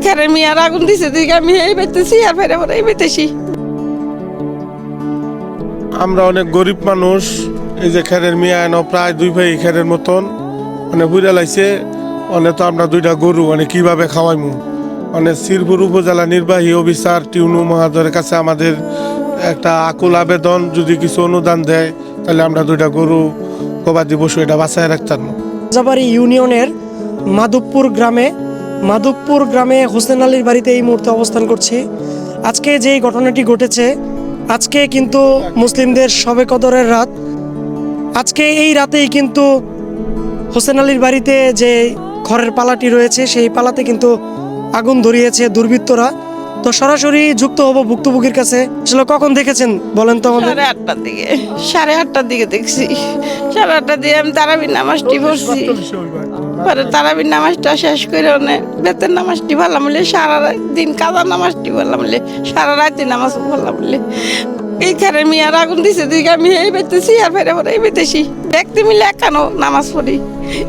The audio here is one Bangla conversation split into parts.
খেরের মিয়ার আগুন দিছে দিকে আমি এই বেতেছি আর ফেরে পরে এই বেতেছি। আমরা অনেক গরিব মানুষ, এই যে খেরের মিয়া এনো প্রায় 2 ভাই খেরের মতন মানে বুড়া লাইছে। তো আমরা 2টা গরু কিভাবে খাওয়াইমু। শ্রীপুর উপজেলা নির্বাহী অফিসার টিউনু মহাদয়ের কাছে আমাদের একটা আকুল আবেদন, যদি কিছু অনুদান দেয় তাহলে আমরা 2টা গরু গবাদি পশু এটা বাঁচায় রাখতাম। রাজাবাড়ি ইউনিয়নের মাধবপুর গ্রামে হোসেন আলীর বাড়িতে এই মুহূর্তে অবস্থান করছি। আজকে যেই ঘটনাটি ঘটেছে, আজকে কিন্তু মুসলিমদের শবে কদরের রাত। আজকে এই রাতেই কিন্তু হোসেন আলীর বাড়িতে যে খড়ের পালাটি রয়েছে সেই পালাতে কিন্তু আগুন ধরিয়েছে দুর্বৃত্তরা। তো সরাসরি যুক্ত হব ভুক্তভোগীর কাছে। আসলে কখন দেখেছেন বলেন তো আমাদের? 8:30টার দিকে দেখছি। 8:30টার দিকে আমি তারাবির নামাজটি পড়ছি। পরে তারাবির নামাজটা শেষ করে বেতের নামাজটি ভালো বলে, সারা দিন কাজা নামাজটি ভালো বলে, সারা রাতে নামাজ ভালো বলে এই খেরের মিয়ার আগুন দিছে দিকে আমি এই বেতেছি আর ফেরে পরে এই বেতেছি। ব্যক্তি মিলে একানো নামাজ পড়ি।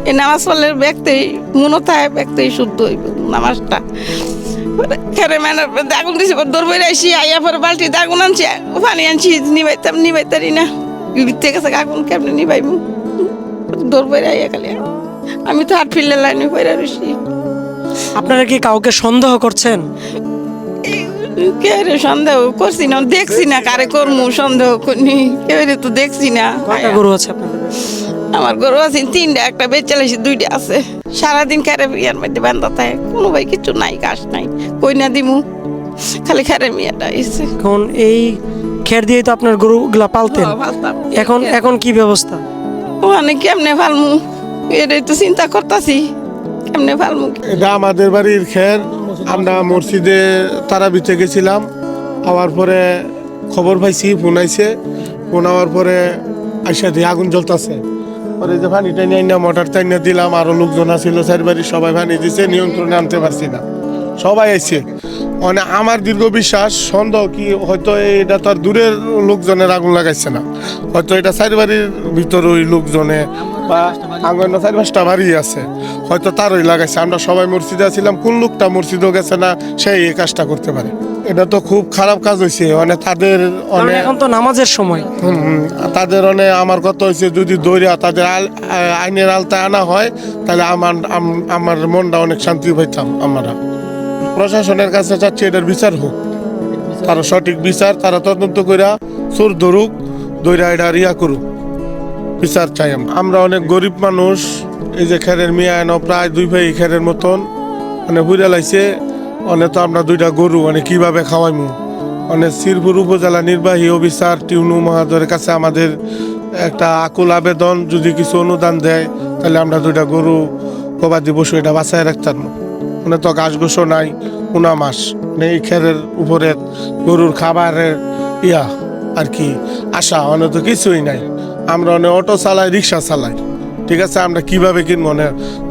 এই নামাজ পড়লে ব্যক্তি মনত হয়, ব্যক্তি শুদ্ধ হইব নামাজটা। খেরে ম্যানের আগুন দিছে, দৌড় বেড়ে আসি, আইয়া পরে বালতিতে আগুন আনছি, পানি আনছি, নিবাইতারি না। থেকে আগুন কেমনি নিবাইমু, দৌড় বেড়ে আইয়া খালি আমি তো হাট ফিরলে লাইনে পড়ে রয়েছি। আপনারা কি কাউকে সন্দেহ করছেন? কে রে সন্দেহ করছি না, দেখছি না কারে করমু সন্দেহ করি, কেউ তো দেখছি না। কয়টা গরু আছে আপনাদের? আমার গরু আছে 3টা, একটা বেচালাইছি 2টা আছে। সারাদিন খেরে মিয়ার মধ্যে বান্ধা থাকে, কোনো ভাই কিছু নাই, ঘাস নাই, কই না দিমু, খালি খেরে মিয়াটা এসে। এখন এই খের দিয়েই তো আপনার গরুগুলা পালতেন, এখন কি ব্যবস্থা? ওখানে কেমনে ফালমু এটাই তো চিন্তা করতেছি, কেমনে ফালমু। এটা আমাদের বাড়ির খের। আমরা মসজিদে তারাবিতে গেছিলাম, আওয়ার পরে খবর পাইছি, ফোন আইছে। ফোন আওয়ার পরে আইসা দিয়ে আগুন জ্বলতেছে। পরে যে পানি টাইনি আইনা মোটর টাইনা দিলাম, আরো লোকজন আছিল চারবাড়ির, সবাই পানি দিছে, নিয়ন্ত্রণে আনতে পারছি না, সবাই আইছে। আমার দীর্ঘ বিশ্বাস, সন্দেহ কি হয়তো এটা তো আর দূরের লোকজনের আগুন লাগাইছে না, হয়তো এটা চারবাড়ির ভিতর ওই লোকজনে বা আঙ্গন 4-5টা বাড়ি আছে, হয়তো তারই লাগাইছে। আমরা সবাই মসজিদে আছিলাম, কোন লোকটা মসজিদও গেছে না, সেই এই কাজটা করতে পারে। এটা তো খুব খারাপ কাজ হয়েছে। তাদের এখন তো নামাজের সময়, তাদের আমার কথা হয়েছে, যদি দৌড়া তাদের আইনের আলতায় আনা হয় তাহলে আমার মনটা অনেক শান্তি পাইতাম। আমরা প্রশাসনের কাছে চাচ্ছি এটার বিচার হোক, তারা সঠিক বিচার, তারা তদন্ত কইরা চোর ধরুক, দৌড়া এটা রিয়া করুক, বিচার চাই। আমরা অনেক গরিব মানুষ, এই যে খেরের মিয়া এনো প্রায় 2 ভাই খেরের মতন বুড়া লাইছে। তো আমরা 2টা গরু কিভাবে খাওয়াইমু। শ্রীপুর উপজেলা নির্বাহী অফিসার টিউনু মহাদয়ের কাছে আমাদের একটা আকুল আবেদন, যদি কিছু অনুদান দেয় তাহলে আমরা 2টা গরু গবাদি পশু এটা বাঁচায় রাখতাম। তো ঘাস ঘোষও নাই, 9 মাস এই খেরের উপরে গরুর খাবারের আর কি আশা তো কিছুই নাই। আমরা অটো চালাই, রিক্সা চালাই, ঠিক আছে। আমরা কিভাবে কিনবো?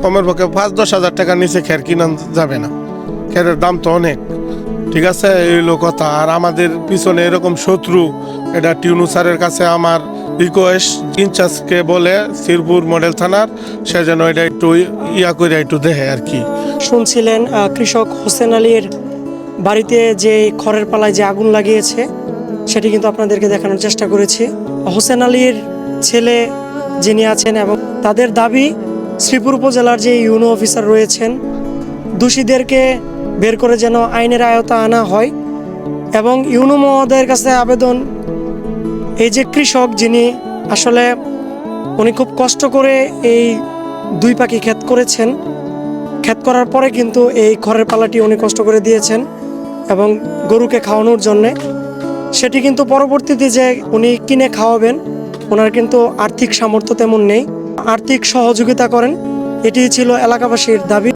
কমের পক্ষে 5-10 হাজার টাকার নিচে খের কিনা যাবে না, খেরের দাম তো অনেক, ঠিক আছে। এই কথা। আর আমাদের পিছনে এরকম শত্রু, এটা টিউনু স্যারের কাছে আমার রিকোয়েস্ট, ইনচার্জকে বলে শ্রীপুর মডেল থানার, সে যেন এটা একটু করে একটু দেখে আর কি। শুনছিলেন কৃষক হোসেন আলীর বাড়িতে যে খড়ের পালায় যে আগুন লাগিয়েছে, সেটি কিন্তু আপনাদেরকে দেখানোর চেষ্টা করেছি। হোসেন আলীর ছেলে যিনি আছেন এবং তাদের দাবি, শ্রীপুর উপজেলার যে ইউনো অফিসার রয়েছেন, দোষীদেরকে বের করে যেন আইনের আয়তা আনা হয়। এবং ইউনো মহোদয়ের কাছে আবেদন, এই যে কৃষক যিনি আসলে উনি খুব কষ্ট করে এই 2 পাখি ক্ষেত করেছেন, ক্ষেত করার পরে কিন্তু এই খড়ের পালাটি উনি কষ্ট করে দিয়েছেন এবং গরুকে খাওয়ানোর জন্যে, সেটি কিন্তু পরবর্তীতে যে উনি কিনে খাওয়াবেন, ওনার কিন্তু আর্থিক সামর্থ্য তেমন নেই। আর্থিক সহযোগিতা করেন, এটি ছিল এলাকাবাসীর দাবি।